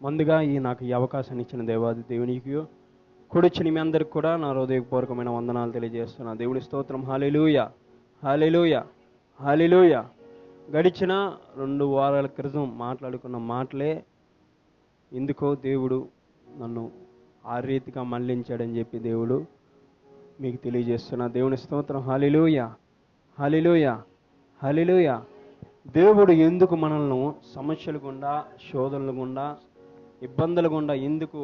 ముందుగా నాకు ఈ అవకాశాన్ని ఇచ్చిన దేవాది దేవునికి కూడిచ్చిన మీ అందరికి కూడా నా హృదయపూర్వకమైన వందనాలు తెలియజేస్తున్నా. దేవుని స్తోత్రం. హల్లెలూయా, హల్లెలూయా, హల్లెలూయా. గడిచిన 2 వారాల క్రితం మాట్లాడుకున్న మాటలే ఎందుకో దేవుడు నన్ను ఆ రీతిగా మళ్ళించాడని చెప్పి దేవుడు మీకు తెలియజేస్తున్నా. దేవుని స్తోత్రం. హల్లెలూయా, హల్లెలూయా, హల్లెలూయా. దేవుడు ఎందుకు మనల్ని సమస్యల గుండా, శోధనల గుండా, ఇబ్బందుల గుండా ఎందుకు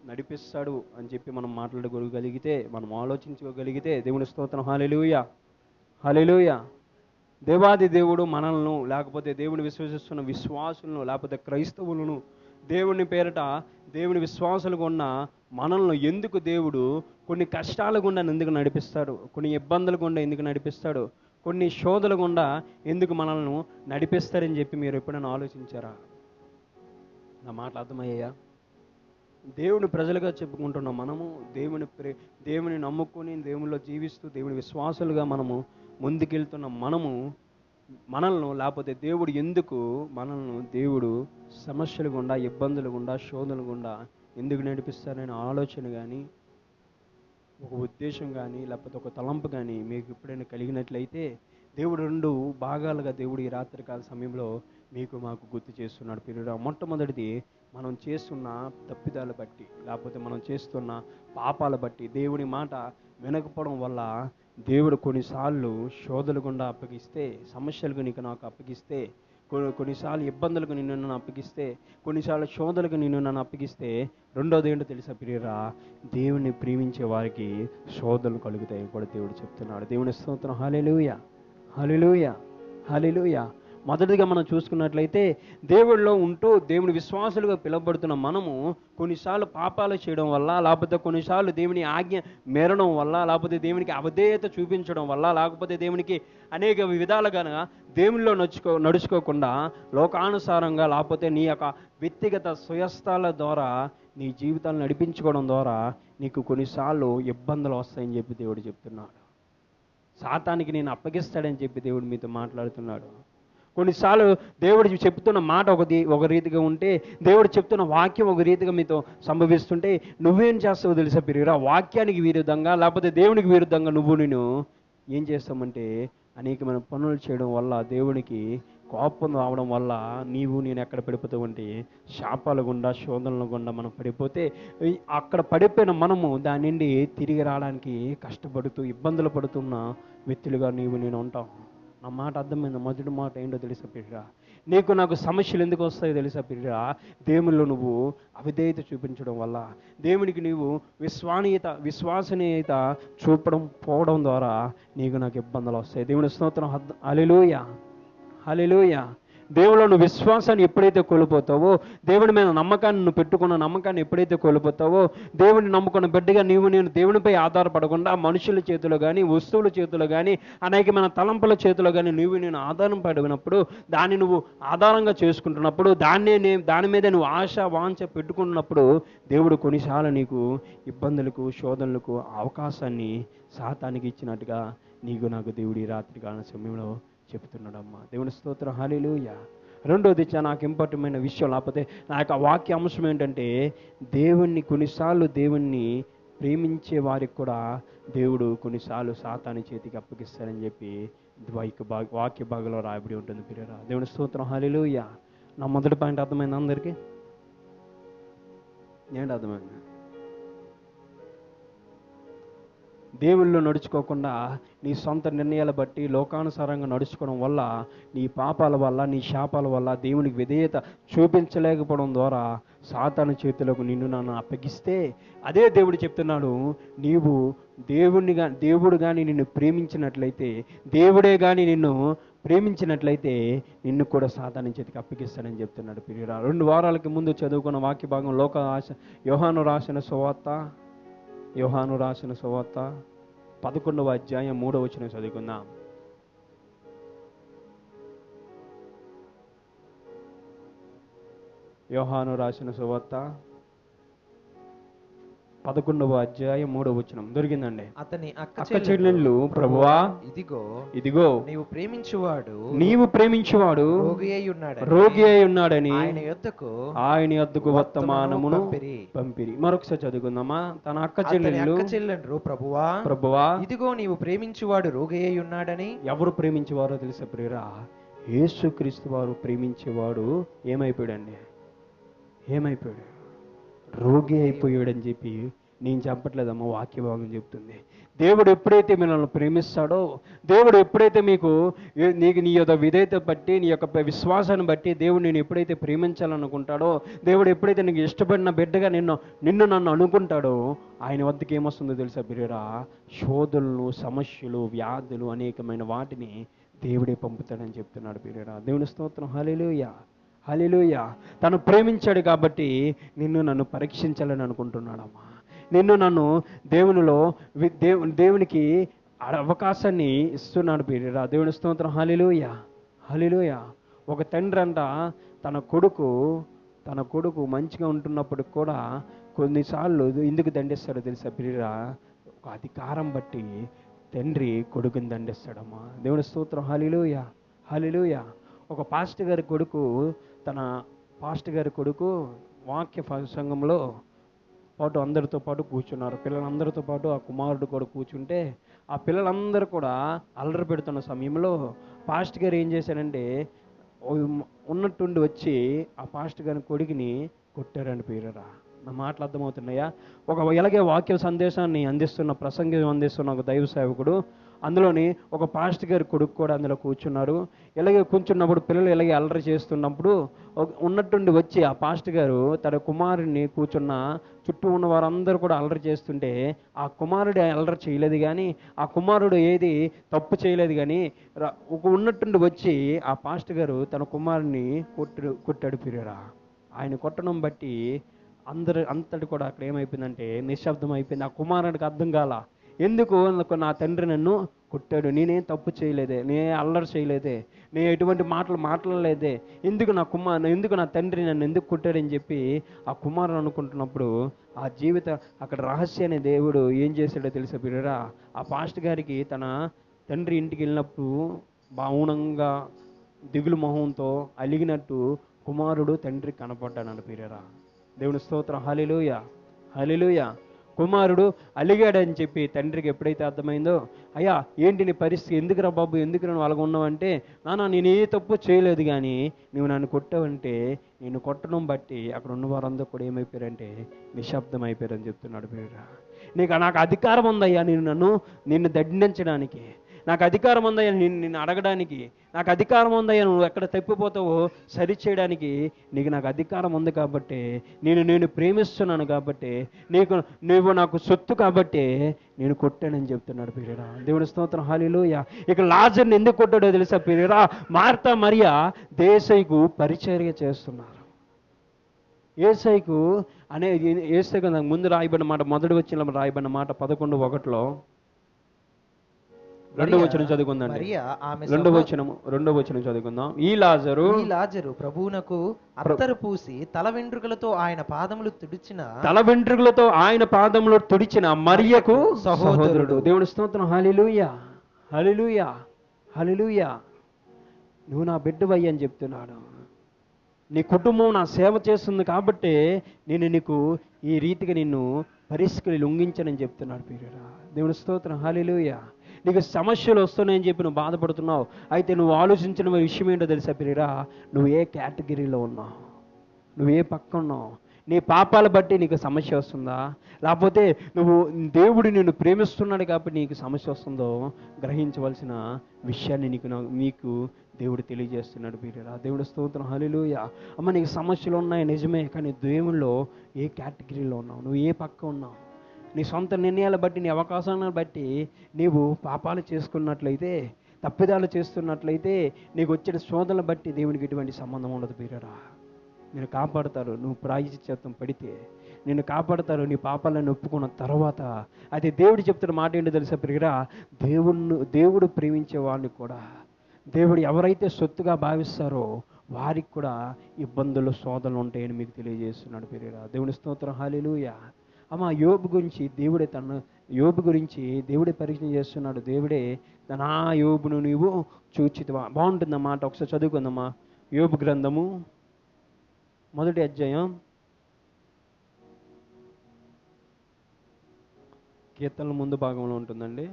నడిపిస్తాడు అని చెప్పి మనం మాట్లాడుకోగలిగితే, మనం ఆలోచించుకోగలిగితే, దేవుని స్తోత్రం. హల్లెలూయా, హల్లెలూయా. దేవాది దేవుడు మనల్ని, లేకపోతే దేవుని విశ్వసిస్తున్న విశ్వాసులను, లేకపోతే క్రైస్తవులను, దేవుని పేరట దేవుని విశ్వాసాలు గుండా మనల్ని ఎందుకు దేవుడు కొన్ని కష్టాల గుండా ఎందుకు నడిపిస్తాడు, కొన్ని ఇబ్బందుల గుండా ఎందుకు నడిపిస్తాడు, కొన్ని శోధల గుండా ఎందుకు మనల్ని నడిపిస్తారని చెప్పి మీరు ఎప్పుడైనా ఆలోచించారా? నా మాటలు అర్థమయ్యాయా? దేవుని ప్రజలుగా చెప్పుకుంటున్న మనము, దేవుని నమ్ముకొని దేవునిలో జీవిస్తూ దేవుని విశ్వాసులుగా మనము ముందుకెళ్తున్న మనల్ని లేకపోతే దేవుడు ఎందుకు మనల్ని దేవుడు సమస్యలు గుండా, ఇబ్బందులు గుండా, శోధనలు గుండా ఎందుకు నడిపిస్తారనే ఆలోచన కానీ, ఒక ఉద్దేశం కానీ, లేకపోతే ఒక తలంపు కానీ మీకు ఎప్పుడైనా కలిగినట్లయితే దేవుడు 2 భాగాలుగా దేవుడు ఈ రాత్రికాల సమయంలో మాకు గుర్తు చేస్తున్నాడు. పిల్లలు, మొట్టమొదటిది మనం చేస్తున్న తప్పిదాలు బట్టి, లేకపోతే మనం చేస్తున్న పాపాల బట్టి, దేవుని మాట వినకపోవడం వల్ల దేవుడు కొన్నిసార్లు శోధనలు గుండా అప్పగిస్తే, సమస్యలకు నాకు అప్పగిస్తే, కొన్నిసార్లు ఇబ్బందులకు నన్ను అప్పగిస్తే, కొన్నిసార్లు శోధనలకు నన్ను అప్పగిస్తే, రెండోది ఏంటో తెలుసా ప్రియరా? దేవుణ్ణి ప్రేమించే వారికి శోధనలు కలుగుతాయి కూడా దేవుడు చెప్తున్నాడు. దేవుని స్తోత్రం. హల్లెలూయా, హల్లెలూయా, హల్లెలూయా. మొదటిగా మనం చూసుకున్నట్లయితే, దేవుడిలో ఉంటూ దేవుని విశ్వాసులుగా పిలువబడుతున్న మనము కొన్నిసార్లు పాపాలు చేయడం వల్ల, లేకపోతే కొన్నిసార్లు దేవుని ఆజ్ఞ మేరడం వల్ల, లేకపోతే దేవునికి అవిధేయత చూపించడం వల్ల, లేకపోతే దేవునికి అనేక విధాలుగా దేవునిలో నడుచుకోకుండా లోకానుసారంగా, లేకపోతే నీ యొక్క వ్యక్తిగత స్వయస్థాల ద్వారా నీ జీవితాన్ని నడిపించుకోవడం ద్వారా నీకు కొన్నిసార్లు ఇబ్బందులు వస్తాయని చెప్పి దేవుడు చెప్తున్నాడు. సాతానికి నేను అప్పగిస్తాడని చెప్పి దేవుడు మీతో మాట్లాడుతున్నాడు. కొన్నిసార్లు దేవుడు చెప్తున్న మాట ఒక రీతిగా ఉంటే, దేవుడు చెప్తున్న వాక్యం ఒక రీతిగా మీతో సంభవిస్తుంటే, నువ్వేం చేస్తావో తెలుసా పిరిగిరా? వాక్యానికి విరుద్ధంగా, లేకపోతే దేవునికి విరుద్ధంగా నేను ఏం చేస్తామంటే అనేకమైన పనులు చేయడం వల్ల, దేవునికి కోపం రావడం వల్ల నేను ఎక్కడ పడిపోతామంటే శాపాల గుండా, శోధనల గుండా మనం పడిపోతే, అక్కడ పడిపోయిన మనము దాని నుండి తిరిగి రావడానికి కష్టపడుతూ ఇబ్బందులు పడుతున్న వ్యక్తులుగా నేను ఉంటాం. నా మాట అర్థమైంది. మొదటి మాట ఏంటో తెలుసా పిల్లరా? నాకు సమస్యలు ఎందుకు వస్తాయో తెలుసా పిల్లరా? దేవునిలో నువ్వు అవిధేయత చూపించడం వల్ల, దేవునికి నీవు విశ్వసనీయత పోవడం ద్వారా నాకు ఇబ్బందులు వస్తాయి. దేవుని స్తోత్రం. హల్లెలూయా, హల్లెలూయా. దేవునిలో నువ్వు విశ్వాసాన్ని ఎప్పుడైతే కోల్పోతావో, దేవుని మీద నమ్మకాన్ని నువ్వు పెట్టుకున్న నమ్మకాన్ని ఎప్పుడైతే కోల్పోతావో, దేవుని నమ్ముకున్న బిడ్డగా నేను దేవునిపై ఆధారపడకుండా మనుషుల చేతిలో కానీ, వస్తువుల చేతిలో కానీ, అనేకమైన తలంపుల చేతిలో కానీ నేను ఆధారం పడినప్పుడు, దాన్ని నువ్వు ఆధారంగా చేసుకుంటున్నప్పుడు, దాని మీద నువ్వు ఆశ వాంఛ పెట్టుకున్నప్పుడు, దేవుడు కొన్నిసార్లు నీకు ఇబ్బందులకు, శోధనలకు అవకాశాన్ని సాతానికి ఇచ్చినట్టుగా నాకు దేవుడు ఈ రాత్రికాల సమయంలో చెప్తున్నాడమ్మా. దేవుని స్తోత్రం. హల్లెలూయా. రెండోది నాకు ఇంపార్టెంట్ విషయం, లేకపోతే నా యొక్క వాక్య అంశం ఏంటంటే, కొన్నిసార్లు దేవుణ్ణి ప్రేమించే వారికి కూడా దేవుడు కొన్నిసార్లు సాతాను చేతికి అప్పగిస్తారని చెప్పి వాక్య భాగంలో రాయబడి ఉంటుంది ప్రియరా. దేవుని స్తోత్రం. హల్లెలూయా. నా మొదటి పాయింట్ అర్థమైంది అందరికీ? ఏంటి అర్థమైంది? దేవుళ్ళు నడుచుకోకుండా నీ సొంత నిర్ణయాలు బట్టి లోకానుసారంగా నడుచుకోవడం వల్ల, నీ పాపాల వల్ల, నీ శాపాల వల్ల దేవునికి విధేయత చూపించలేకపోవడం ద్వారా సాతాను చేతులకు నన్ను అప్పగిస్తే, అదే దేవుడు చెప్తున్నాడు, దేవుడు కానీ నిన్ను ప్రేమించినట్లయితే, దేవుడే కానీ నిన్ను ప్రేమించినట్లయితే నిన్ను కూడా సాతాను చేతికి అప్పగిస్తానని చెప్తున్నాడు ప్రియురా. 2 వారాలకి ముందు చదువుకున్న వాక్య భాగం యోహాను రాసిన సువార్త 11వ అధ్యాయం 3వ వచనం చదువుకుందాం. యోహాను రాసిన సువార్త 11వ అధ్యాయం 3వ వచనం దొరికిందండి. అతని అక్క చెల్లెళ్ళు, ప్రభువా ఇదిగో ఇదిగో నీవు ప్రేమించువాడు రోగి అయి ఉన్నాడని ఆయన యొద్దకు వర్తమానమును పంపిరి. మరొకసారి చదువుకుందామా. తన అక్క చెల్లెళ్ళు, ప్రభువా ఇదిగో నీవు ప్రేమించువాడు రోగి అయి ఉన్నాడని. ఎవరు ప్రేమించేవారో తెలుసా ప్రియురా? యేసుక్రీస్తు వారు ప్రేమించేవాడు ఏమైపోయాడండి? ఏమైపోయాడు? రోగి అయిపోయాడని చెప్పి నేను చెప్పట్లేదమ్మా, వాక్య భాగం చెప్తుంది. దేవుడు ఎప్పుడైతే మిమ్మల్ని ప్రేమిస్తాడో, దేవుడు ఎప్పుడైతే నీకు నీ యొక్క విధేయత బట్టి, నీ యొక్క విశ్వాసాన్ని బట్టి దేవుడు నేను ఎప్పుడైతే ప్రేమించాలనుకుంటాడో, దేవుడు ఎప్పుడైతే నీకు ఇష్టపడిన బిడ్డగా నిన్ను నన్ను అనుకుంటాడో, ఆయన వద్దకు ఏమొస్తుందో తెలుసా బిర్రా? శోధనలు, సమస్యలు, వ్యాధులు, అనేకమైన వాటిని దేవుడే పంపుతాడని చెప్తున్నాడు బిర్రా. దేవుని స్తోత్రం. హల్లెలూయా, హల్లెలూయా. తను ప్రేమించాడు కాబట్టి నిన్ను నన్ను పరీక్షించాలని అనుకుంటున్నాడమ్మా. నిన్ను నన్ను దేవునికి అవకాశాన్ని ఇస్తున్నాడు బిడ్డరా. దేవుని స్తోత్రం. హల్లెలూయా, హల్లెలూయా. ఒక తండ్రి అంట తన కొడుకు మంచిగా ఉంటున్నప్పుడు కూడా కొన్నిసార్లు ఎందుకు దండిస్తాడో తెలుసా బిడ్డరా? ఒక అధికారం బట్టి తండ్రి కొడుకుని దండిస్తాడమ్మా. దేవుని స్తోత్రం. హల్లెలూయా, హల్లెలూయా. ఒక పాస్టర్ గారి కొడుకు వాక్య సంఘంలో పాటు అందరితో పాటు కూర్చున్నారు. పిల్లలందరితో పాటు ఆ కుమారుడు కూడా కూర్చుంటే, ఆ పిల్లలందరూ కూడా అల్లరి పెడుతున్న సమయంలో పాస్టర్ గారు ఏం చేశారంటే, ఉన్నట్టుండి వచ్చి ఆ పాస్టర్ గారి కొడుకుని కొట్టారని పేరరా. నా మాటలు అర్థమవుతున్నాయా? ఇలాగే వాక్య సందేశాన్ని ప్రసంగం అందిస్తున్న ఒక దైవ సేవకుడు, అందులోని ఒక పాస్టర్ గారి కొడుకు కూడా అందులో కూర్చున్నారు. ఇలాగే కూర్చున్నప్పుడు పిల్లలు ఇలాగే అల్లరి చేస్తున్నప్పుడు ఉన్నట్టుండి వచ్చి ఆ పాస్టర్ గారు తన కుమారుడిని కూర్చున్న చుట్టూ ఉన్న వారందరూ కూడా అల్లరి చేస్తుంటే, ఆ కుమారుడు అల్లరి చేయలేదు కానీ, ఆ కుమారుడు ఏది తప్పు చేయలేదు కానీ, ఉన్నట్టుండి వచ్చి ఆ పాస్టర్ గారు తన కుమారుడిని కొట్టాడు పిరియరా. ఆయన కొట్టడం బట్టి అంతటి కూడా అక్కడ ఏమైపోయిందంటే నిశ్శబ్దం అయిపోయింది. ఆ కుమారుడికి అర్థం కాల, ఎందుకు నా తండ్రి నన్ను కొట్టాడు, నేనేం తప్పు చేయలేదే, నేనే అల్లరి చేయలేదే, నేను ఎటువంటి మాటలు మాట్లాడలేదే, ఎందుకు నా తండ్రి నన్ను ఎందుకు కొట్టాడని చెప్పి ఆ కుమారుడు అనుకుంటున్నప్పుడు, ఆ అక్కడ రహస్యాన్ని దేవుడు ఏం చేశాడో తెలుసా బిడ్డరా? ఆ పాస్టర్ గారికి తన తండ్రి ఇంటికి వెళ్ళినప్పుడు మౌనంగా దిగులు మొహంతో అలిగినట్టు కుమారుడు తండ్రి కనపడ్డాడు బిడ్డరా. దేవుని స్తోత్రం. హల్లెలూయా, హల్లెలూయా. కుమారుడు అలిగాడని చెప్పి తండ్రికి ఎప్పుడైతే అర్థమైందో, అయ్యా ఏంటి నీ పరిస్థితి, ఎందుకురా బాబు, ఎందుకు నువ్వు అలాగ ఉన్నావంటే, నాన్న నేను ఏ తప్పు చేయలేదు కానీ నువ్వు నన్ను కొట్టావంటే, నేను కొట్టడం బట్టి అక్కడ ఉన్న వారందరూ కూడా ఏమైపోయారంటే నిశ్శబ్దం అయిపోయారని చెప్తున్నాడు బిడ్డ. నాకు అధికారం ఉందయ్యా నిన్ను దండించడానికి, నాకు అధికారం ఉందయ్యా నిన్ను అడగడానికి, నాకు అధికారం ఉందయ్యా నువ్వు ఎక్కడ తప్పిపోతావో సరిచేయడానికి నాకు అధికారం ఉంది కాబట్టి, నేను ప్రేమిస్తున్నాను కాబట్టి, నువ్వు నాకు సొత్తు కాబట్టి నేను కొట్టానని చెప్తున్నాడు పిరియరా. దేవుని స్తోత్రం. హల్లెలూయా. ఇక లాజర్ని ఎందుకు కొట్టాడో తెలుసా పిరియరా? మార్తా మరియా యేసయ్యకు పరిచర్య చేస్తున్నారు. యేసయ్యకు ముందు రాయబడిన మాట, మొదటి వచ్చిన రాయబడిన మాట 11:1 రెండవ వచనం చదువుకుందాం. రెండవ వచనం చదువుకుందాం. ఈ లాజరు ప్రభువునకు అత్తరు పూసి తల వెంట్రుకలతో ఆయన పాదములు తుడిచిన మరియకు సహోదరుడు. దేవుని స్తోత్రం. హల్లెలూయా, హల్లెలూయా, హల్లెలూయా. నువ్వు నా బిడ్డవయ్య అని చెప్తున్నాడు. నీ కుటుంబం నా సేవ చేస్తుంది కాబట్టి నేను నీకు ఈ రీతిగా నిన్ను పరిస్థితులు లొంగించనని చెప్తున్నాడు ప్రియరా. దేవుని స్తోత్రం. హల్లెలూయా. నీకు సమస్యలు వస్తున్నాయని చెప్పి నువ్వు బాధపడుతున్నావు. అయితే నువ్వు ఆలోచించిన విషయం ఏంటో తెలుసా ప్రియరా? నువ్వు ఏ కేటగిరీలో ఉన్నావు, నువ్వు ఏ పక్క ఉన్నావు, నీ పాపాల బట్టి నీకు సమస్య వస్తుందా, లేకపోతే దేవుడు నిన్ను ప్రేమిస్తున్నాడు కాబట్టి నీకు సమస్య వస్తుందో గ్రహించవలసిన విషయాన్ని నీకు దేవుడు తెలియజేస్తున్నాడు ప్రియరా. దేవుడి స్తోత్రం. హల్లెలూయా. అమ్మ నీకు సమస్యలు ఉన్నాయి నిజమే, కానీ దేవునిలో ఏ కేటగిరీలో ఉన్నావు, నువ్వు ఏ పక్క ఉన్నావు? నీ సొంత నిర్ణయాల బట్టి, నీ అవకాశాలను బట్టి నీవు పాపాలు చేసుకున్నట్లయితే, తప్పిదాలు చేస్తున్నట్లయితే, నీకు వచ్చిన శోధనలు బట్టి దేవునికి ఎటువంటి సంబంధం ఉండదు ప్రియరా. నేను కాపాడతారు నువ్వు ప్రాయశ్చిత్తం పడితే, నిన్ను కాపాడతారు నీ పాపాలను ఒప్పుకున్న తర్వాత. అయితే దేవుడు చెప్తున్న మాట ఏంటో తెలుసా ప్రియరా? దేవుడు ప్రేమించే వాడిని కూడా, దేవుడు ఎవరైతే సొత్తుగా భావిస్తారో వారికి కూడా ఇబ్బందులు, శోధనలు ఉంటాయని మీకు తెలియజేస్తున్నాడు ప్రియరా. దేవుని స్తోత్రం. హల్లెలూయా. అమ్మ యోబు గురించి దేవుడే యోబు గురించి దేవుడే పరిచయం చేస్తున్నాడు. దేవుడే నా యోబును నీవు చూచితివా. బాగుంటుంది అన్నమాట. ఒకసారి చదువుకుందమ్మా. యోబు గ్రంథము 1వ అధ్యాయం, కీర్తనల ముందు భాగంలో ఉంటుందండి.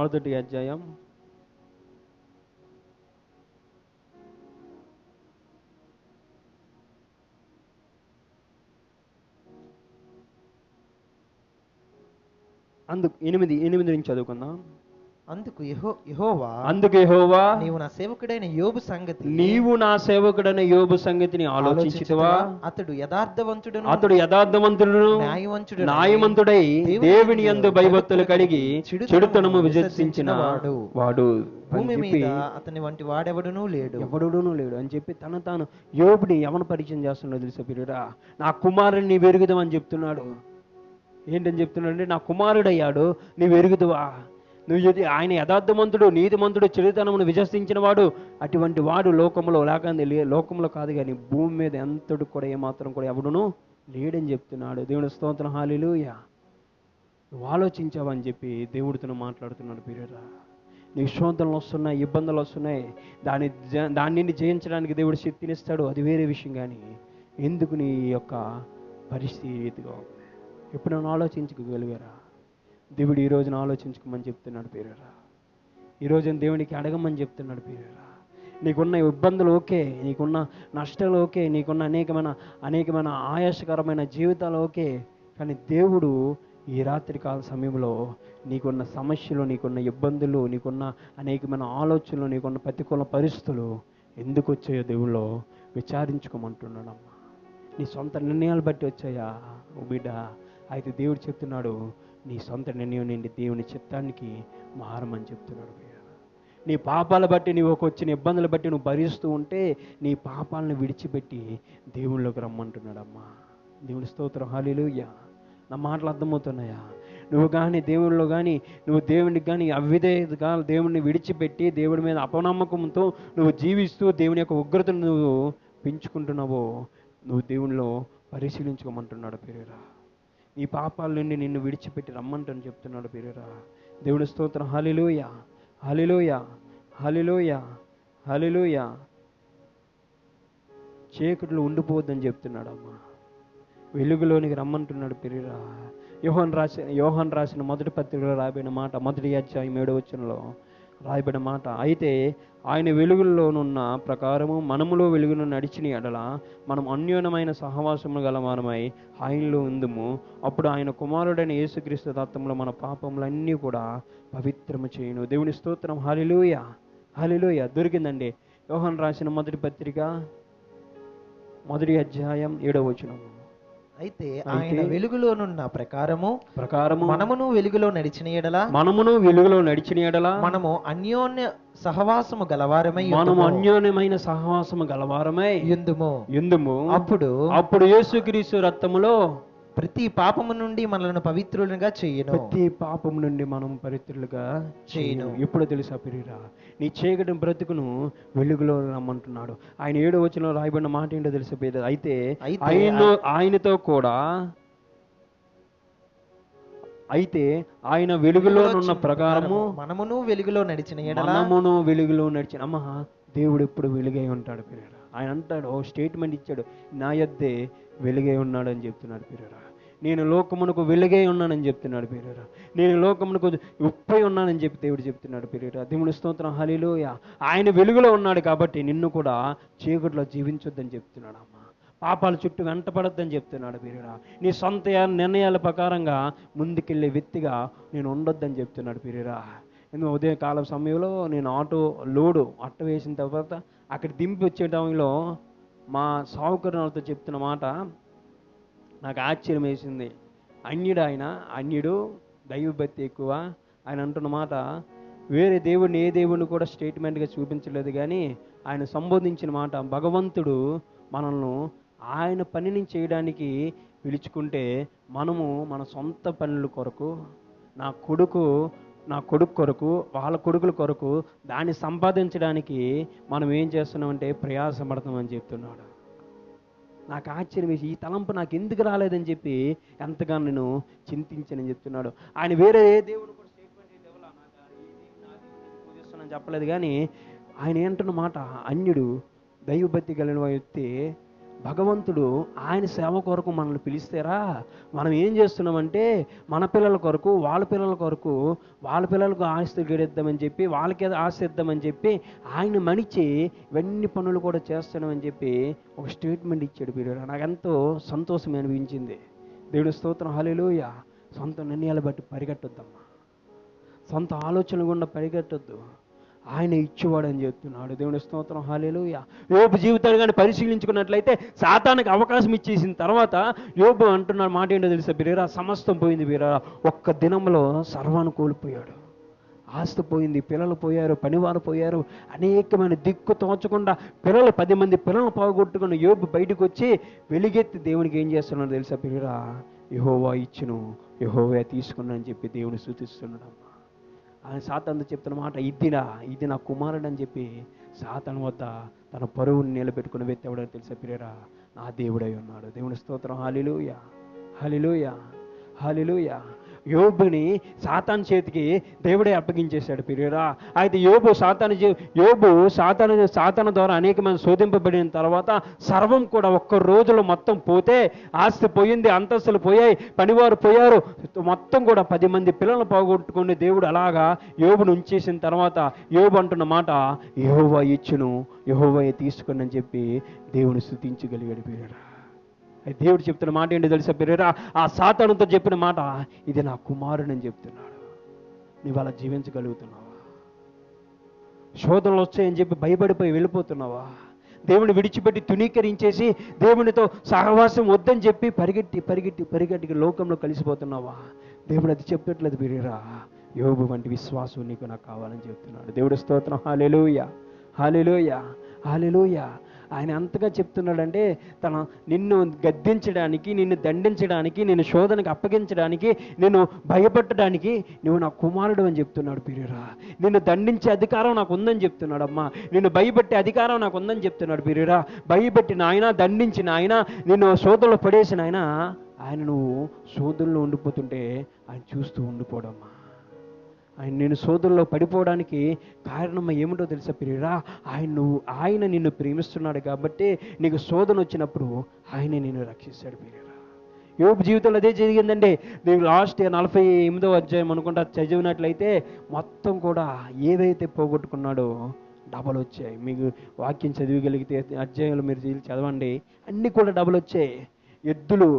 1వ అధ్యాయం అందుకు 8 నుంచి చదువుకుందాం. అందుకు యెహోవా నీవు నా సేవకుడైన యోబు సంగతిని ఆలోచించితివా. అతడు యథార్థవంతుడును న్యాయవంతుడై దేవుని యందు భయభక్తులు కలిగి చెడుతనము విసర్జించిన వాడు. భూమి మీద అతని వంటి వాడెవడునూ లేడు అని చెప్పి తాను యోబుని ఎవరు పరిచయం చేస్తున్నాడో తెలుసా పిల్లరా? నా కుమారుని వెరుగుదాం అని చెప్తున్నాడు. ఏంటని చెప్తున్నాడు అంటే, నా కుమారుడయ్యాడు, నీవు ఎరుగుదువా. నువ్వు ఆయన యథార్థవంతుడు, నీతిమంతుడు, చెడుతనమును విజసించిన వాడు. అటువంటి వాడు లోకంలో లోకంలో కాదు కానీ భూమి మీద ఎంతడు కూడా ఏమాత్రం కూడా ఎవడును లేడని చెప్తున్నాడు. దేవుని స్తోత్రం. హల్లెలూయా. నువ్వు ఆలోచించావని చెప్పి దేవుడితో మాట్లాడుతున్నాడు. పిల్లరా, నీకు శోధనలు వస్తున్నాయి, ఇబ్బందులు వస్తున్నాయి, దాన్ని జయించడానికి దేవుడు శక్తినిస్తాడు, అది వేరే విషయం. కానీ ఎందుకు నీ యొక్క పరిస్థితి రీతిగా ఎప్పుడైనా ఆలోచించుకోగలిగారా? దేవుడు ఈ రోజున ఆలోచించుకోమని చెప్తున్నాడు. పేరురా, ఈరోజు దేవునికి అడగమని చెప్తున్నాడు. పేరురా, నీకున్న ఇబ్బందులు ఓకే, నీకున్న నష్టాలు ఓకే, నీకున్న అనేకమైన ఆయాసకరమైన జీవితాలు ఓకే, కానీ దేవుడు ఈ రాత్రికాల సమయంలో నీకున్న సమస్యలు, నీకున్న ఇబ్బందులు, నీకున్న అనేకమైన ఆలోచనలు, నీకున్న ప్రతికూల పరిస్థితులు ఎందుకు వచ్చాయో దేవుళ్ళు విచారించుకోమంటున్నాడమ్మా. నీ సొంత నిర్ణయాలు బట్టి వచ్చాయా ఓ బిడ్డ? అయితే దేవుడు చెప్తున్నాడు, నీ సొంత నిర్ణయం నుండి దేవుని చిత్తానికి మారమని చెప్తున్నాడు. నీ పాపాల బట్టి నీవు వచ్చిన ఇబ్బందులు బట్టి నువ్వు భరిస్తూ ఉంటే నీ పాపాలను విడిచిపెట్టి దేవుళ్ళలోకి రమ్మంటున్నాడమ్మా. దేవుని స్తోత్రం. హల్లెలూయా. నా మాటలు అర్థమవుతున్నాయా? నువ్వు కానీ దేవుళ్ళలో కానీ నువ్వు దేవునికి కానీ అవిధేయతగా దేవుడిని విడిచిపెట్టి దేవుడి మీద అపనమ్మకంతో నువ్వు జీవిస్తూ దేవుని యొక్క ఉగ్రతను నువ్వు పెంచుకుంటున్నావో నువ్వు దేవునిలో పరిశీలించుకోమంటున్నాడు. పేరురా, నీ పాపాల నుండి నిన్ను విడిచిపెట్టి రమ్మంటని చెప్తున్నాడు. పేరురా, దేవుని స్తోత్రం. హల్లెలూయా, హల్లెలూయా, హల్లెలూయా, హల్లెలూయా. చీకటిలో ఉండిపోవద్దని చెప్తున్నాడు అమ్మా, వెలుగులోనికి రమ్మంటున్నాడు. పేరురా, యోహాను రాసిన మొదటి పత్రికలో రాయబడిన మాట, 1వ అధ్యాయం 7వ వచనంలో రాయబడిన మాట. అయితే ఆయన వెలుగులోనున్న ప్రకారము మనములో వెలుగును నడిచిన ఎడల మనం అన్యోన్యమైన సహవాసము గలవారమై ఆయనలో ఉందుము. అప్పుడు ఆయన కుమారుడైన యేసుక్రీస్తు తత్వంలో మన పాపములన్నీ కూడా పవిత్రము చేయును. దేవుని స్తోత్రం. హల్లెలూయా, హల్లెలూయా. దొరికిందండి. యోహాను రాసిన మొదటి పత్రిక 1వ అధ్యాయం 7వ వచనం. అయితే ఆయన వెలుగులోనున్న ప్రకారము మనమును వెలుగులో నడిచిన ఎడల మనము అన్యోన్య సహవాసము గలవారమై యుందుము. అప్పుడు యేసుక్రీస్తు రక్తములో ప్రతి పాపము నుండి మనలను పవిత్రులుగా చేయును. ప్రతి పాపము నుండి మనం పవిత్రులుగా చేయును. ఎప్పుడు తెలుసా పిరిరా? నీ చీకటి బ్రతుకును వెలుగులో రమ్మంటున్నాడు. ఆయన 7వ వచనంలో రాయబడిన మాట ఏంటో తెలుసా? అయితే ఆయనతో కూడా ఆయన వెలుగులో ఉన్న ప్రకారము మనమును వెలుగులో నడిచిన అమ్మ దేవుడు ఎప్పుడు వెలుగై ఉంటాడు. పిరిరా, ఆయన అంటాడు, స్టేట్మెంట్ ఇచ్చాడు, నా యొద్దే వెలుగై ఉన్నాడు అని చెప్తున్నాడు. పిరిరా, నేను లోకమునకు వెలుగై ఉన్నానని చెప్తున్నాడు. పిరిరా, నేను లోకమునకు ఉప్పై ఉన్నానని చెప్పి దేవుడు చెప్తున్నాడు. పిరిరా, దేవుని స్తోత్రం. హల్లెలూయా. ఆయన వెలుగులో ఉన్నాడు కాబట్టి నిన్ను కూడా చీకటిలో జీవించొద్దని చెప్తున్నాడు. అమ్మ, పాపాల చుట్టూ వెంటపడొద్దని చెప్తున్నాడు. పిరిరా, నీ సొంత నిర్ణయాల ప్రకారంగా ముందుకెళ్ళే వ్యక్తిగా నేను ఉండొద్దని చెప్తున్నాడు. పిరిరా, ఎందుకు ఉదయం కాలం సమయంలో నేను అట్ట వేసిన తర్వాత అక్కడ దింపి వచ్చే టైంలో మా సావుకరులతో చెప్తున్న మాట నాకు ఆశ్చర్యం వేసింది. అన్యుడు దైవభక్తి ఎక్కువ. ఆయన అంటున్న మాట, వేరే దేవుడిని ఏ దేవుడిని కూడా స్టేట్మెంట్గా చూపించలేదు, కానీ ఆయన సంబోధించిన మాట, భగవంతుడు మనల్ని ఆయన పనిని చేయడానికి పిలుచుకుంటే మనము మన సొంత పనుల కొరకు, నా కొడుకు కొరకు, వాళ్ళ కొడుకుల కొరకు దాన్ని సంపాదించడానికి మనం ఏం చేస్తున్నామంటే ప్రయాసపడతామని చెప్తున్నాడు. నాకు ఆశ్చర్యం వేసి ఈ తలంపు నాకు ఎందుకు రాలేదని చెప్పి ఎంతగానో నేను చింతించానని చెప్తున్నాడు. ఆయన వేరే ఏ దేవుడు కూడా స్టేట్మెంట్ ఇవ్వాల, నాకు ఈ దేవుడు నా దేవుడు పూజిస్తున్నాను చెప్పలేదు. కానీ ఆయన ఏంటున్న మాట, అన్యుడు దైవభక్తి కలిగిన వ్యక్తి భగవంతుడు ఆయన సేవ కొరకు మనల్ని పిలిస్తారా, మనం ఏం చేస్తున్నామంటే మన పిల్లల కొరకు వాళ్ళ పిల్లల కొరకు వాళ్ళ పిల్లలకు ఆస్తి గడిద్దామని చెప్పి వాళ్ళకి ఆస్తి ఇద్దామని చెప్పి ఆయన మనిచి ఇవన్నీ పనులు కూడా చేస్తున్నామని చెప్పి ఒక స్టేట్మెంట్ ఇచ్చాడు. మీరు నాకెంతో సంతోషం అనిపించింది. దేవుడి స్తోత్రం, హల్లెలూయా. సొంత నిర్ణయాలు బట్టి పరిగెట్టొద్దమ్మా, సొంత ఆలోచనలు గుండా పరిగెట్టొద్దు. ఆయన ఇచ్చేవాడని చెప్తున్నాడు. దేవుని స్తోత్రం, హల్లెలూయా. యోబు జీవితాన్ని కానీ పరిశీలించుకున్నట్లయితే సాతానికి అవకాశం ఇచ్చేసిన తర్వాత యోబు అంటున్న మాట ఏంటో తెలుసా బిరేరా, సమస్తం పోయింది బిరేరా, ఒక్క దినంలో సర్వాన్ని కోల్పోయాడు. ఆస్తి పోయింది, పిల్లలు పోయారు, పనివారు పోయారు, అనేకమైన దిక్కు తోచకుండా పిల్లలు 10 మంది పిల్లలు పోగొట్టుకున్న యోబు బయటకు వచ్చి వెలుగెత్తి దేవునికి ఏం చేస్తున్నాడు తెలుసా బిరేరా, యెహోవా ఇచ్చును యెహోవా తీసుకున్నా అని చెప్పి దేవుని స్తుతిస్తున్నాడు. ఆయన సాతానుతో చెప్తున్న మాట, ఇది నా కుమారుడు అని చెప్పి సాతాను వద్ద తన పరువుని నిలబెట్టుకుని వ్యక్తి ఎవడని తెలుసా ప్రియరా, నా దేవుడై ఉన్నాడు. దేవుని స్తోత్రం, హల్లెలూయా, హల్లెలూయా, హల్లెలూయా. యోబుని సాతాను చేతికి దేవుడే అప్పగించేశాడు ప్రియరా. అయితే యోబు సాతాను ద్వారా అనేకమంది శోధింపబడిన తర్వాత సర్వం కూడా ఒక్క రోజులో మొత్తం పోతే, ఆస్తి పోయింది, అంతస్తులు పోయాయి, పనివారు పోయారు, మొత్తం కూడా 10 మంది పిల్లలను పోగొట్టుకుని దేవుడు అలాగా యోబును ఉంచేసిన తర్వాత యోబు అంటున్న మాట, యెహోవా ఇచ్చును యెహోవా తీసుకుని అని చెప్పి దేవుని స్తుతించగలిగాడు ప్రియరా. దేవుడు చెప్తున్న మాట ఏంటో తెలుసా ప్రియరా, ఆ సాతానుతో చెప్పిన మాట, ఇది నా కుమారుడు అని చెప్తున్నాడు. నువ్వు అలా జీవించగలుగుతున్నావా? శోధనలు వచ్చాయని చెప్పి భయపడిపోయి వెళ్ళిపోతున్నావా? దేవుని విడిచిపెట్టి తునీకరించేసి దేవునితో సహవాసం వద్దని చెప్పి పరిగెట్టి లోకంలో కలిసిపోతున్నావా? దేవుడు అది చెప్పట్లేదు ప్రియరా. యోబు వంటి విశ్వాసం నీకు నాకు కావాలని చెప్తున్నాడు. దేవుడి స్తోత్రం, హల్లెలూయా, హల్లెలూయా, హల్లెలూయా. ఆయన అంతగా చెప్తున్నాడంటే నిన్ను గద్దించడానికి, నిన్ను దండించడానికి, నిన్ను శోధనకు అప్పగించడానికి, నిన్ను భయపెట్టడానికి నువ్వు నా కుమారుడు అని చెప్తున్నాడు ప్రియరా. నిన్ను దండించే అధికారం నాకు ఉందని చెప్తున్నాడు అమ్మా. నిన్ను భయపెట్టే అధికారం నాకు ఉందని చెప్తున్నాడు ప్రియరా. భయపెట్టిన ఆయన, దండించిన ఆయన, నిన్ను శోధనలో పడేసిన ఆయన నువ్వు శోధనలో ఉండిపోతుంటే ఆయన చూస్తూ ఉండిపోవడమ్మా. నేను శోధనలో పడిపోవడానికి కారణం ఏమిటో తెలుసా ప్రియరా, ఆయన నిన్ను ప్రేమిస్తున్నాడు కాబట్టి నీకు శోధన వచ్చినప్పుడు ఆయనే నిన్ను రక్షిస్తాడు ప్రియరా. యోబు జీవితంలో అదే జరిగిందండి. నేను లాస్ట్ 48వ అధ్యాయం అనుకుంటా చదివినట్లయితే మొత్తం కూడా ఏవైతే పోగొట్టుకున్నాడో డబల్ వచ్చాయి. మీకు వాక్యం చదివగలిగితే అధ్యాయంలో మీరు చదవండి, అన్నీ కూడా డబల్ వచ్చాయి. ఎద్దులు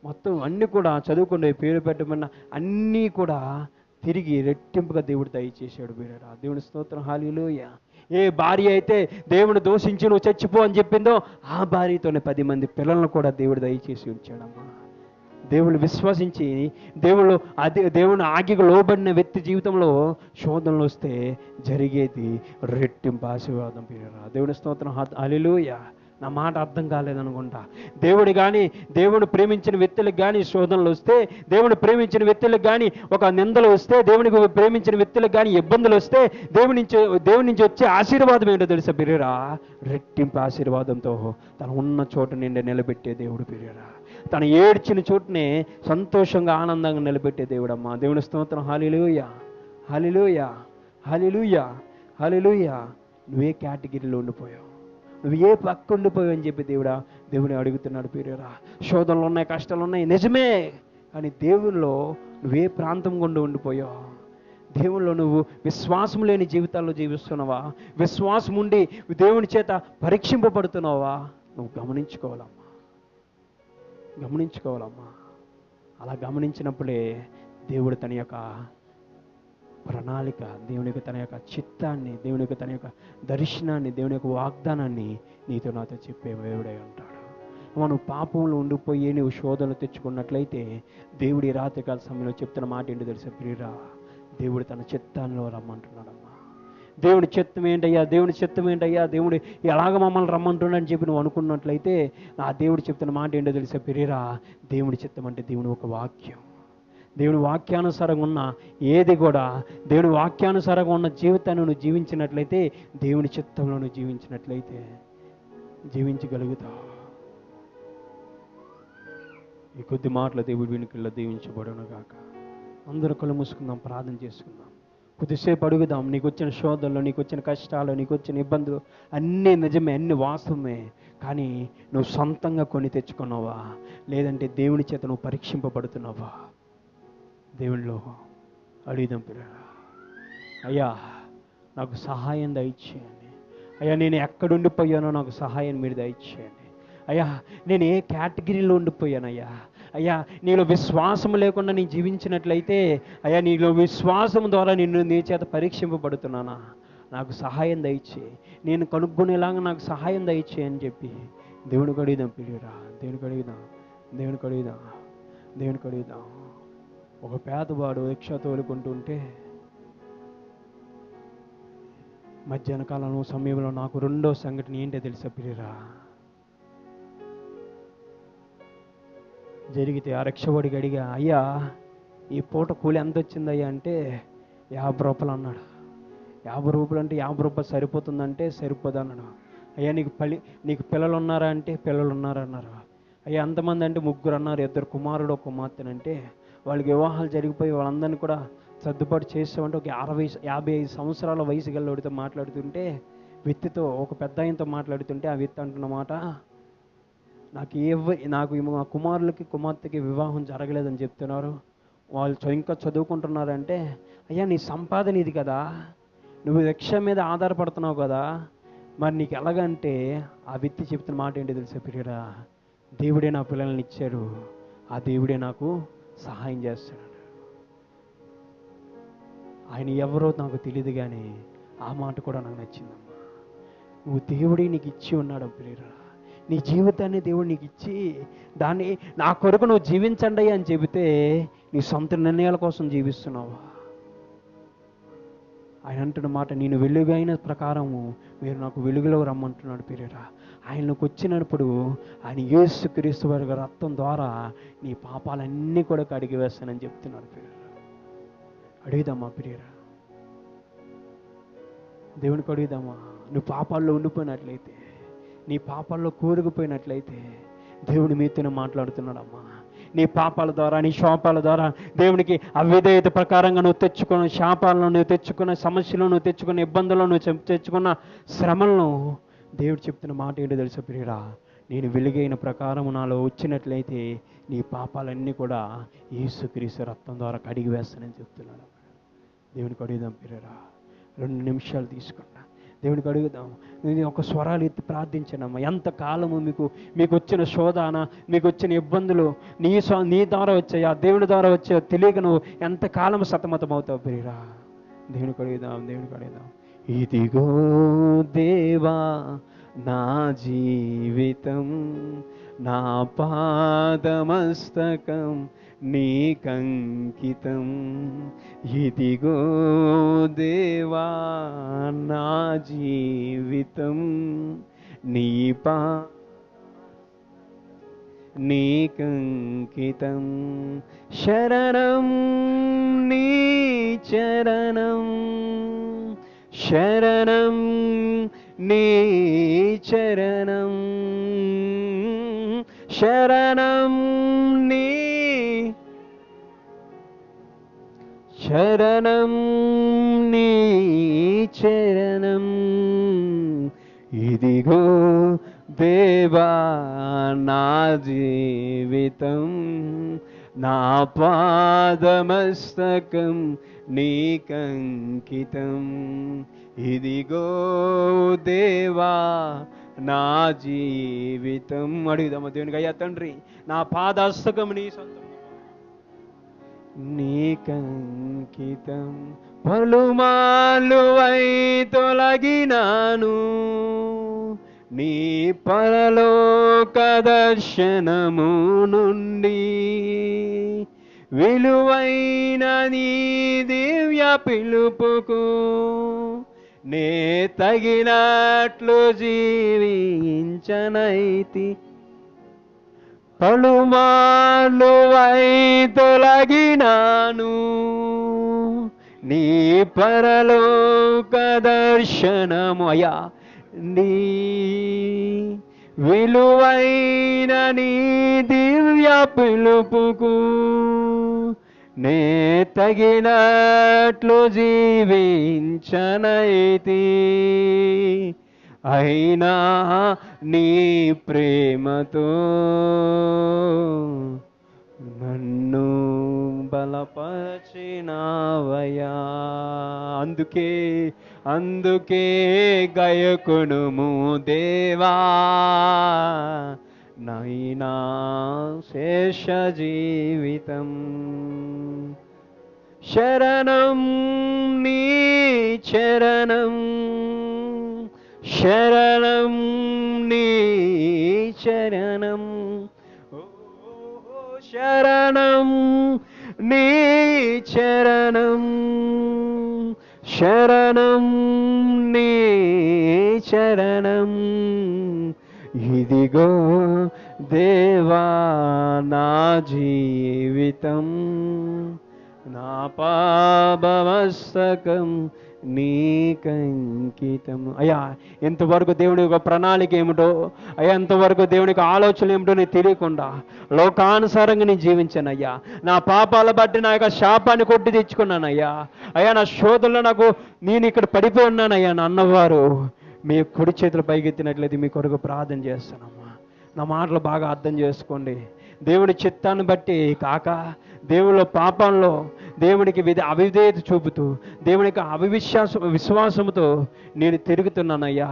మొత్తం అన్నీ కూడా చదువుకునే పేరు పెట్టమన్న అన్నీ కూడా తిరిగి రెట్టింపుగా దేవుడు దయచేశాడు ప్రియరా. దేవుని స్తోత్రం, హల్లెలూయా. ఏ భార్య అయితే దేవుని దోషించి నువ్వు చచ్చిపో అని చెప్పిందో ఆ భార్యతోనే 10 మంది పిల్లలను కూడా దేవుడు దయచేసి ఉంచాడమ్మా. దేవుడు విశ్వసించి దేవుని ఆజ్ఞకు లోబడిన వ్యక్తి జీవితంలో శోధనలు వస్తే జరిగేది రెట్టింపు ఆశీర్వాదం ప్రియరా. దేవుని స్తోత్రం, హల్లెలూయా. నా మాట అర్థం కాలేదనుకుంటా. దేవుడు ప్రేమించిన వ్యక్తులకు కానీ శోధనలు వస్తే, దేవుని ప్రేమించిన వ్యక్తులకు కానీ ఒక నిందలు వస్తే, దేవునికి ప్రేమించిన వ్యక్తులకు కానీ ఇబ్బందులు వస్తే దేవుని నుంచి వచ్చే ఆశీర్వాదం ఏంటో తెలుసా ప్రియరా, రెట్టింపు ఆశీర్వాదంతో తను ఉన్న చోట నిండా నిలబెట్టే దేవుడు ప్రియరా. తను ఏడ్చిన చోటనే సంతోషంగా ఆనందంగా నిలబెట్టే దేవుడమ్మా. దేవుని స్తోత్రం, హల్లెలూయా, హల్లెలూయా, హల్లెలూయా, హల్లెలూయా. నువ్వే కేటగిరీలో ఉండిపోయావు, నువ్వు ఏ పక్క ఉండిపోయావు అని చెప్పి దేవుని అడుగుతున్నాడు ప్రియరా. శోధనలు ఉన్నాయి, కష్టాలు ఉన్నాయి నిజమే, కానీ దేవునిలో నువ్వే ప్రాంతం గుండా ఉండిపోయావు. దేవునిలో నువ్వు విశ్వాసం లేని జీవితాల్లో జీవిస్తున్నావా? విశ్వాసం ఉండి దేవుని చేత పరీక్షింపబడుతున్నావా? నువ్వు గమనించుకోవాలమ్మా. అలా గమనించినప్పుడే దేవుడు తన యొక్క ప్రణాళిక, దేవుని యొక్క తన యొక్క చిత్తాన్ని, దేవుని యొక్క తన యొక్క దర్శనాన్ని, దేవుని యొక్క వాగ్దానాన్ని నీతో నాతో చెప్పే దేవుడై ఉంటాడు. మనం పాపంలో ఉండిపోయి నువ్వు శోధనలు తెచ్చుకున్నట్లయితే దేవుడి రాత్రికాల సమయంలో చెప్తున్న మాట ఏంటో తెలుసా ప్రియరా, దేవుడు తన చిత్తాల్లో రమ్మంటున్నాడమ్మా. దేవుడి చిత్తం ఏంటయ్యా, దేవుడు ఎలాగ మమ్మల్ని రమ్మంటున్నాడని చెప్పి నువ్వు అనుకున్నట్లయితే ఆ దేవుడు చెప్తున్న మాట ఏంటో తెలుసా ప్రియరా, దేవుడి చిత్తం అంటే దేవుని ఒక వాక్యం. దేవుని వాక్యానుసారంగా ఉన్న ఏది కూడా, దేవుని వాక్యానుసారంగా ఉన్న జీవితాన్ని నువ్వు జీవించినట్లయితే, దేవుని చిత్తంలో నువ్వు జీవించినట్లయితే జీవించగలుగుతావు. ఈ కొద్ది మాటల దేవుడి వెనుకల్లో దీవించబడును గాక. అందరూ కళ్ళు మూసుకుందాం, ప్రార్థన చేసుకుందాం. కొద్దిసేపు అడుగుదాం. నీకు వచ్చిన శోధనలు, నీకు వచ్చిన కష్టాలు, నీకు వచ్చిన ఇబ్బందులు అన్నీ నిజమే, అన్ని వాస్తవమే. కానీ నువ్వు సొంతంగా కొని తెచ్చుకున్నావా, లేదంటే దేవుని చేత నువ్వు పరీక్షింపబడుతున్నావా? దేవునిలో అడుగుదాం పిల్లరా. అయ్యా నాకు సహాయం దయచేయండి. అయ్యా నేను ఎక్కడుండిపోయానో నాకు సహాయం మీరు దయచేయండి. అయ్యా నేను ఏ కేటగిరీలో ఉండిపోయానయ్యా. అయ్యా నీలో విశ్వాసం లేకుండా నేను జీవించినట్లయితే, అయ్యా నీలో విశ్వాసం ద్వారా నీ చేత పరీక్షింపబడుతున్నానా, నాకు సహాయం దయచేయి, నేను కనుక్కునేలాగా నాకు సహాయం దయచేయి అని చెప్పి దేవునికి అడుగుదాం పిల్లరా. దేవునికి అడుగుదాం, దేవునికి అడుగుదాం, దేవునికి అడుగుదాం. ఒక పేదవాడు రిక్షా తోలుకుంటుంటే మధ్యాహ్న కాలం సమయంలో నాకు రెండో సంఘటన ఏంటో తెలుసా పిల్లరా? జరిగితే ఆ రిక్షావాడికి అడిగా, అయ్యా ఈ పూట కూలి ఎంత వచ్చిందయ్యా అంటే 50 రూపాయలు అన్నాడు. 50 రూపాయలు అంటే 50 రూపాయలు సరిపోతుందంటే సరిపోదు అన్నాడు. అయ్యా నీకు పిల్లలు ఉన్నారా అంటే పిల్లలు ఉన్నారన్నారు. అయ్యా ఎంతమంది అంటే 3 అన్నారు. 2 కుమారుడు 1 కుమార్తెనంటే వాళ్ళకి వివాహాలు జరిగిపోయి వాళ్ళందరినీ కూడా సర్దుబాటు చేసామంటే ఒక 55 సంవత్సరాల వయసు గల్లోడితో మాట్లాడుతుంటే, వ్యక్తితో ఒక పెద్ద ఆయనతో మాట్లాడుతుంటే ఆ వ్యక్తి అంటున్నమాట, నాకు మా కుమారులకి కుమార్తెకి వివాహం జరగలేదని చెప్తున్నారు, వాళ్ళు ఇంకా చదువుకుంటున్నారంటే, అయ్యా నీ సంపాదన ఇది కదా, నువ్వు రిక్షా మీద ఆధారపడుతున్నావు కదా, మరి నీకు ఎలాగంటే ఆ వ్యక్తి చెప్తున్న మాట ఏంటి తెలుసా పిల్లరా? దేవుడే నా పిల్లల్ని ఇచ్చాడు, ఆ దేవుడే నాకు సహాయం చేస్తాడు. ఆయన ఎవరో నాకు తెలియదు, కానీ ఆ మాట కూడా నాకు నచ్చిందమ్మా. నువ్వు దేవుడే నీకు ఇచ్చి ఉన్నాడు పిల్లరా. నీ జీవితాన్ని దేవుడు నీకు ఇచ్చి దాన్ని నా కొరకు నువ్వు జీవించండి అని చెబితే నీ సొంత నిర్ణయాల కోసం జీవిస్తున్నావా? ఆయన అంటున్న మాట, నేను వెలుగైన ప్రకారము మీరు నాకు వెలుగులో రమ్మంటున్నాడు పిల్లరా. ఆయనకు వచ్చినప్పుడు ఆయన యేసుక్రీస్తు వారి రక్తం ద్వారా నీ పాపాలన్నీ కూడా కడిగి వేస్తానని చెప్తున్నాడు పిల్లరా. అడుగుదామా పిల్లరా, దేవునికి అడుగుదామా. నువ్వు పాపాల్లో ఉండిపోయినట్లయితే, నీ పాపాల్లో కూరుకుపోయినట్లయితే దేవుడు మీతోనే మాట్లాడుతున్నాడమ్మా. నీ పాపాల ద్వారా, నీ శాపాల ద్వారా దేవునికి అవిధేయత ప్రకారంగా నువ్వు తెచ్చుకున్న శాపాలను, నువ్వు తెచ్చుకున్న సమస్యలను, నువ్వు తెచ్చుకున్న ఇబ్బందులను, నువ్వు తెచ్చుకున్న శ్రమలను దేవుడు చెప్తున్న మాట ఏంటో తెలుసా ప్రియురా? నేను వెలుగైన ప్రకారము నాలో వచ్చినట్లయితే నీ పాపాలన్నీ కూడా యేసుక్రీస్తు రక్తం ద్వారా కడిగి వేస్తానని చెప్తున్నాడు. దేవునికి అడుగుదాం ప్రియురా. 2 నిమిషాలు తీసుకున్నా దేవునికి అడుగుదాం. నేను ఒక స్వరాలు ఎత్తి ప్రార్థించానమ్మా. ఎంతకాలము మీకు వచ్చిన శోధన, మీకు వచ్చిన ఇబ్బందులు నీ ద్వారా వచ్చాయా, దేవుని ద్వారా వచ్చాయో తెలియక నువ్వు ఎంతకాలం సతమతం అవుతావు ప్రియురా. దేవునికి అడుగుదాం, దేవునికి అడుగుదాం. ఇదిగో దేవా నా జీవితం, నా పాదమస్తకం నీకంకితం. ఇదిగో దేవా నా జీవితం, నీకంకితం. శరణం నీ చరణం, శరణం నీ చరణం, శరణం నీ, శరణం నీ చరణం. ఇదిగో దేవా నా జీవితం, నా పాదమస్తకం నీకంకితం. ఇదిగో దేవా నా జీవితం. అడుగుదామా దేవునికి, అయ్యా తండ్రి నా పాదస్తకం నీ సొంతం, నీకంకితం. పలుమార్లు వై తొలగినాను నీ పరలోక దర్శనము నుండి, విలువైన నీ దివ్య పిలుపుకు నే తగినట్లు జీవించనైతి. పలుమార్లు వై తొలగినాను నీ పరలోక దర్శనము, అయ్యా నీ విలువైన నీ దివ్య పిలుపుకు నే తగినట్లు జీవించనైతి, అయినా నీ ప్రేమతో నన్ను బలపరిచినావయ్యా. అందుకే గయకునుము దేవా, నైనా శేష జీవితం. శరణం నీ చరణం, శరణం నీ చరణం, శరణం నీ చరణం, శరణం నీ చరణం. ఇదిగో దేవా నా జీవితం, నా పాపమస్తకం నీకంకితం. అయ్యా ఎంతవరకు దేవుని యొక్క ప్రణాళిక ఏమిటో, అయ్యా ఎంతవరకు దేవుని యొక్క ఆలోచనలు ఏమిటో నేను తెలియకుండా లోకానుసారంగా నేను జీవించానయ్యా. నా పాపాల బట్టి నా యొక్క శాపాన్ని కొట్టి తెచ్చుకున్నానయ్యా. అయ్యా నా శోధనలో నేను ఇక్కడ పడిపోయి ఉన్నానయ్యా. నా అన్నవారు మీ కుడి చేతులు పైకెత్తినట్లయితే మీ కొరకు ప్రార్థన చేస్తానమ్మా. నా మాటలు బాగా అర్థం చేసుకోండి. దేవుడి చిత్తాన్ని బట్టి కాక దేవుళ్ళ పాపంలో దేవునికి అవిధేయత చూపుతూ దేవునికి విశ్వాసముతో నేను తిరుగుతున్నానయ్యా.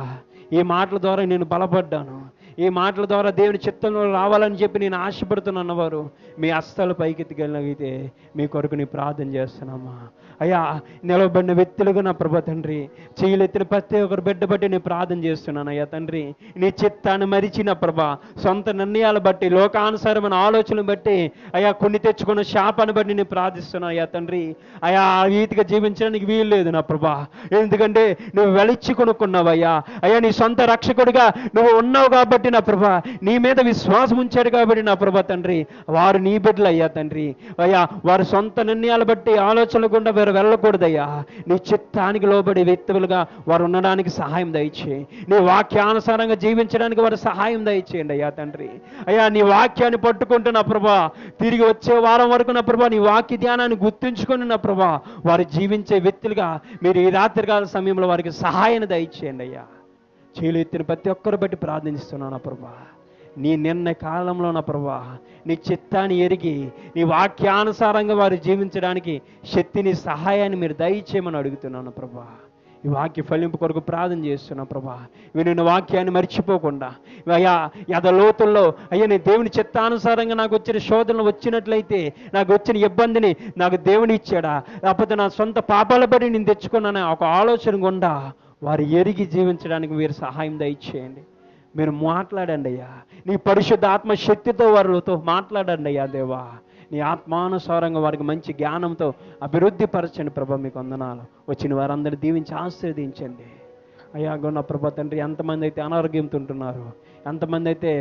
ఈ మాటల ద్వారా నేను బలపడ్డాను. ఈ మాటల ద్వారా దేవుని చిత్తంలో రావాలని చెప్పి నేను ఆశపడుతున్నాను వారు మీ హస్తాలు పైకెత్తిగలిగితే మీ కొరకు నీ ప్రార్థన చేస్తున్నామా. అయ్యా నిలవబడిన వ్యక్తులుగా నా ప్రభా తండ్రి, చేయలెత్తిన ప్రతి ఒక్కరు బిడ్డ బట్టి నేను ప్రార్థన చేస్తున్నాను. అయ్యా తండ్రి నీ చిత్తాన్ని మరిచిన ప్రభా సొంత నిర్ణయాలు బట్టి లోకానుసారమైన ఆలోచనలు బట్టి అయ్యా కొన్ని తెచ్చుకున్న శాపాన్ని బట్టి నేను ప్రార్థిస్తున్నాను. అయ్యా తండ్రి అయ్యా ఆ రీతిగా జీవించడానికి వీలు లేదు నా ప్రభా. ఎందుకంటే నువ్వు వెలిచి కొనుక్కున్నావయ్యా. అయ్యా నీ సొంత రక్షకుడిగా నువ్వు ఉన్నావు కాబట్టి నా ప్రభా, నీ మీద విశ్వాసం ఉంచాడు కాబట్టి నా ప్రభా తండ్రి వారు నీ బిడ్డలు అయ్యా తండ్రి. అయ్యా వారి సొంత నిర్ణయాలు బట్టి ఆలోచనలు గుండా వారు వెళ్ళకూడదయ్యా. నీ చిత్తానికి లోబడి వ్యక్తులుగా వారు ఉండడానికి సహాయం దయచేయి. నీ వాక్యానుసారంగా జీవించడానికి వారు సహాయం దయచేయండి అయ్యా తండ్రి. అయ్యా నీ వాక్యాన్ని పట్టుకుంటూ నా ప్రభా తిరిగి వచ్చే వారం వరకు నా ప్రభా నీ వాక్య ధ్యానాన్ని గుర్తుంచుకొని నా ప్రభా వారు జీవించే వ్యక్తులుగా మీరు ఈ రాత్రికాల సమయంలో వారికి సహాయాన్ని దయచేయండి అయ్యా. చేలు ఎత్తిన ప్రతి ఒక్కరు బట్టి ప్రార్థిస్తున్నాను నా ప్రభా. నీ నిర్ణయ కాలంలో నా ప్రభా నీ చిత్తాన్ని ఎరిగి నీ వాక్యానుసారంగా వారు జీవించడానికి శక్తిని సహాయాన్ని మీరు దయచేయమని అడుగుతున్నాను ప్రభా. ఈ వాక్య ఫలింపు కొరకు ప్రార్థన చేస్తున్నా ప్రభా. వినిన వాక్యాన్ని మర్చిపోకుండా అయ్యా లోతుల్లో అయ్యా నేను దేవుని చిత్తానుసారంగా నాకు వచ్చిన శోధనలు వచ్చినట్లయితే నాకు వచ్చిన ఇబ్బందిని నాకు దేవుని ఇచ్చాడా లేకపోతే నా సొంత పాపాల బట్టి నేను తెచ్చుకున్నాను ఒక ఆలోచన గుండా వారు ఎరిగి జీవించడానికి మీరు సహాయం దయచేయండి. మీరు మాట్లాడండి అయ్యా. నీ పరిశుద్ధ ఆత్మ శక్తితో వారితో మాట్లాడండి అయ్యా దేవా. నీ ఆత్మానుసారంగా వారికి మంచి జ్ఞానంతో అభివృద్ధి పరచండి ప్రభా. మీకు వందనాలు. వచ్చిన వారందరూ దీవించి ఆశీర్వదించండి అయ్యా. నా ప్రభా తండ్రి ఎంతమంది అయితే అనారోగ్యంతో ఉంటున్నారు, ఎంతమంది అయితే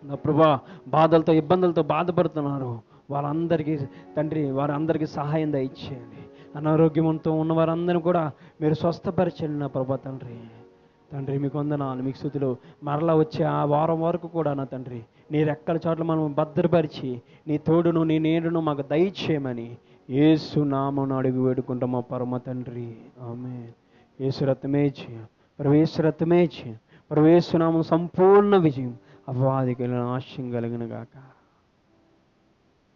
నా ప్రభా బాధలతో ఇబ్బందులతో బాధపడుతున్నారు వారందరికీ తండ్రి వారందరికీ సహాయం దయచేయండి. అనారోగ్యంతో ఉన్న వారందరినీ కూడా మీరు స్వస్థపరచండి నా ప్రభా తండ్రి. తండ్రి మీకు వందనాలు, మీకు స్తుతులు. మరలా వచ్చే ఆ వారం వరకు కూడా నా తండ్రి నీ రెక్కల చోట్ల మనం భద్రపరిచి నీ తోడును నీ నీడను మాకు దయచేయమని యేసు నామమున అడిగి వేడుకుంటాం మా పరమ తండ్రి. ఆమేన్. యేసు రక్తమే జయం, యేసు రక్తమే జయం, యేసు నామం సంపూర్ణ విజయం అపవాదికి ఆశయం కలిగిన గాక.